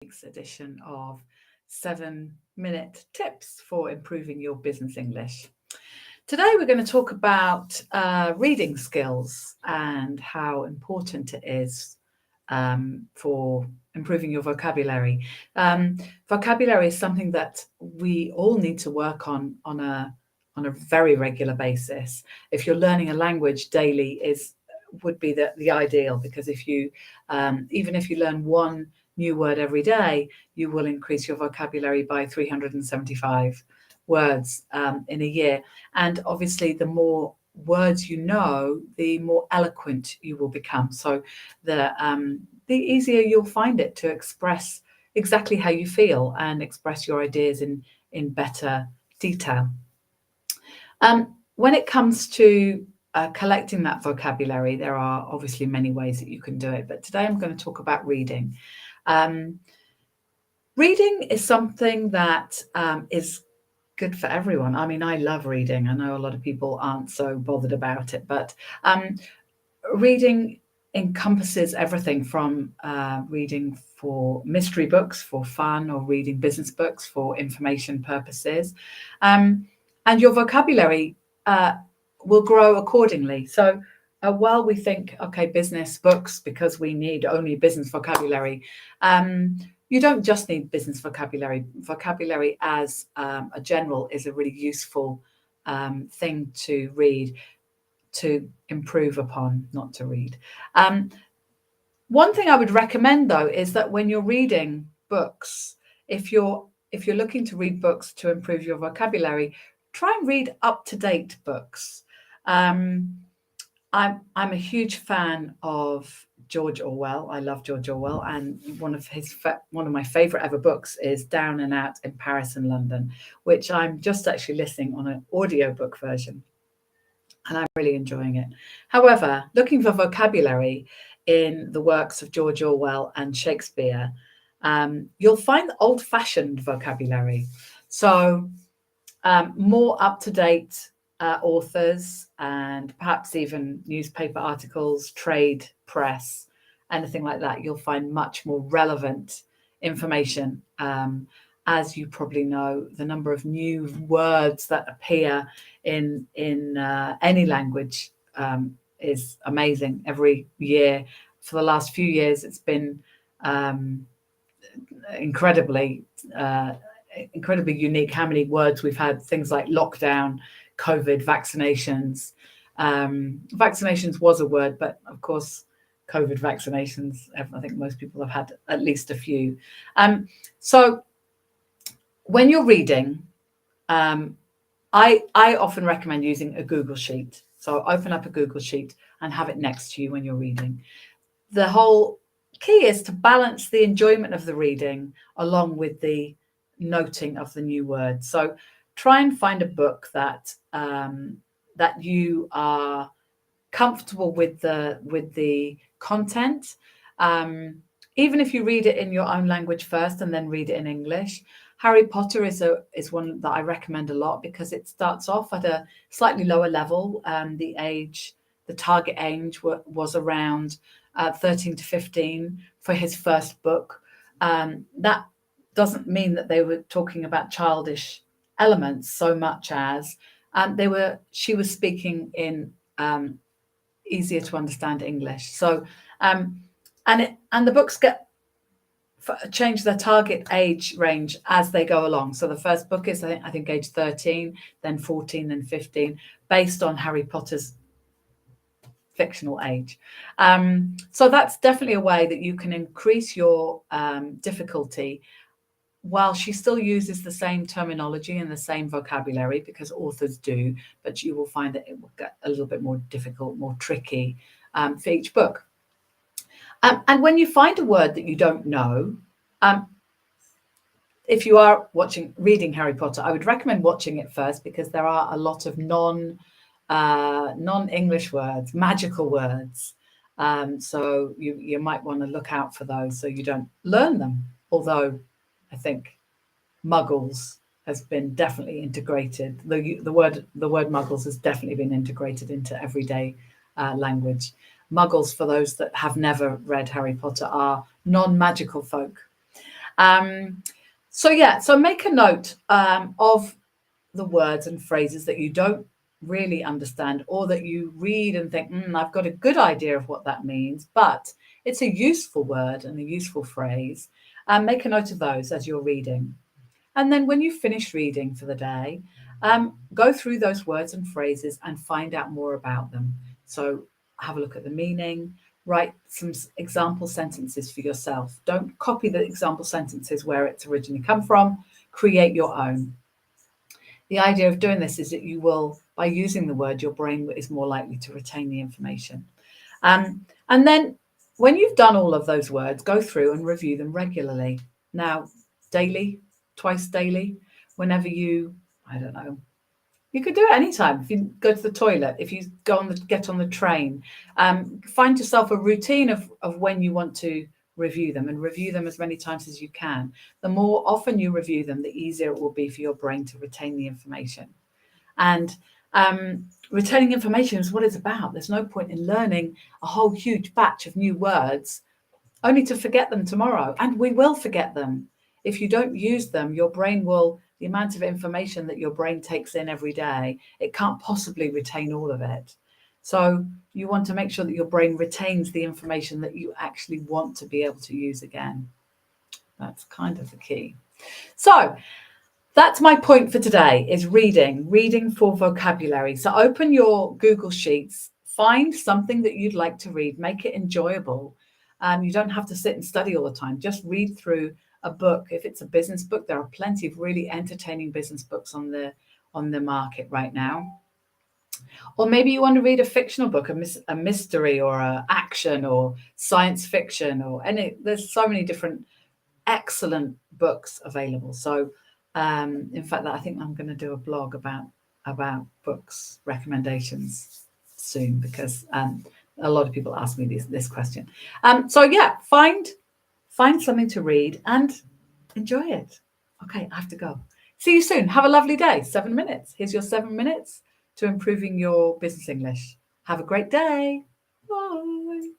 week's edition of 7-minute tips for improving your business English. Today we're going to talk about reading skills and how important it is for improving your vocabulary. Vocabulary is something that we all need to work on a very regular basis. If you're learning a language daily, would be the ideal, because if you even if you learn one new word every day, you will increase your vocabulary by 375 words in a year. And obviously, the more words you know, the more eloquent you will become. So the easier you'll find it to express exactly how you feel and express your ideas in better detail. When it comes to collecting that vocabulary, there are obviously many ways that you can do it, but today I'm going to talk about reading. Reading is something that is good for everyone. I mean, I love reading. I know a lot of people aren't so bothered about it, but reading encompasses everything from reading for mystery books for fun, or reading business books for information purposes. And your vocabulary will grow accordingly. So while we think, okay, business books, because we need only business vocabulary, you don't just need business vocabulary. Vocabulary as a general is a really useful thing to read, to improve upon, not to read. One thing I would recommend, though, is that when you're reading books, if you're looking to read books to improve your vocabulary, try and read up-to-date books. I'm a huge fan of George Orwell. I love George Orwell, and one of my favorite ever books is Down and Out in Paris and London, which I'm just actually listening on an audiobook version, and I'm really enjoying it. However, looking for vocabulary in the works of George Orwell and Shakespeare, you'll find old-fashioned vocabulary. So more up-to-date authors, and perhaps even newspaper articles, trade press, anything like that, you'll find much more relevant information. As you probably know, the number of new words that appear in any language is amazing every year. For the last few years, it's been incredibly unique how many words we've had. Things like lockdown, COVID, vaccinations. Vaccinations was a word, but of course, COVID vaccinations, I think most people have had at least a few. So when you're reading, I often recommend using a Google Sheet. So open up a Google Sheet and have it next to you when you're reading. The whole key is to balance the enjoyment of the reading along with the noting of the new words. So try and find a book that you are comfortable with the content. Even if you read it in your own language first and then read it in English. Harry Potter is one that I recommend a lot, because it starts off at a slightly lower level. The target age was around 13 to 15 for his first book. That doesn't mean that they were talking about childish elements so much as she was speaking in easier to understand English. So and the books change their target age range as they go along. So the first book is I think age 13, then 14, then 15, based on Harry Potter's fictional age. So that's definitely a way that you can increase your difficulty while she still uses the same terminology and the same vocabulary, because authors do, but you will find that it will get a little bit more difficult, more tricky for each book. And when you find a word that you don't know, if you are reading Harry Potter, I would recommend watching it first, because there are a lot of non-English words, magical words. So you might want to look out for those so you don't learn them. Although I think muggles has been definitely integrated. The word muggles has definitely been integrated into everyday language. Muggles, for those that have never read Harry Potter, are non-magical folk. So make a note of the words and phrases that you don't really understand, or that you read and think, I've got a good idea of what that means, but it's a useful word and a useful phrase. Make a note of those as you're reading. And then when you finish reading for the day, go through those words and phrases and find out more about them. So have a look at the meaning, write some example sentences for yourself. Don't copy the example sentences where it's originally come from. Create your own. The idea of doing this is that you will, by using the word, your brain is more likely to retain the information. And then when you've done all of those words, go through and review them regularly. Now, daily, twice daily, whenever you, I don't know, you could do it anytime. If you go to the toilet, if you get on the train, find yourself a routine of when you want to review them, and review them as many times as you can. The more often you review them, the easier it will be for your brain to retain the information. And retaining information is what it's about. There's no point in learning a whole huge batch of new words only to forget them tomorrow. And we will forget them. If you don't use them, your brain will, the amount of information that your brain takes in every day, it can't possibly retain all of it. So you want to make sure that your brain retains the information that you actually want to be able to use again. That's kind of the key. So that's my point for today, is reading for vocabulary. So open your Google Sheets, find something that you'd like to read, make it enjoyable. You don't have to sit and study all the time. Just read through a book. If it's a business book, there are plenty of really entertaining business books on the market right now. Or maybe you want to read a fictional book, a mystery or a action or science fiction, or there's so many different excellent books available. So in fact, I think I'm going to do a blog about books recommendations soon, because a lot of people ask me this question. So yeah, find something to read and enjoy it. Okay, I have to go. See you soon. Have a lovely day. 7 minutes. Here's your 7 minutes to improving your business English. Have a great day. Bye.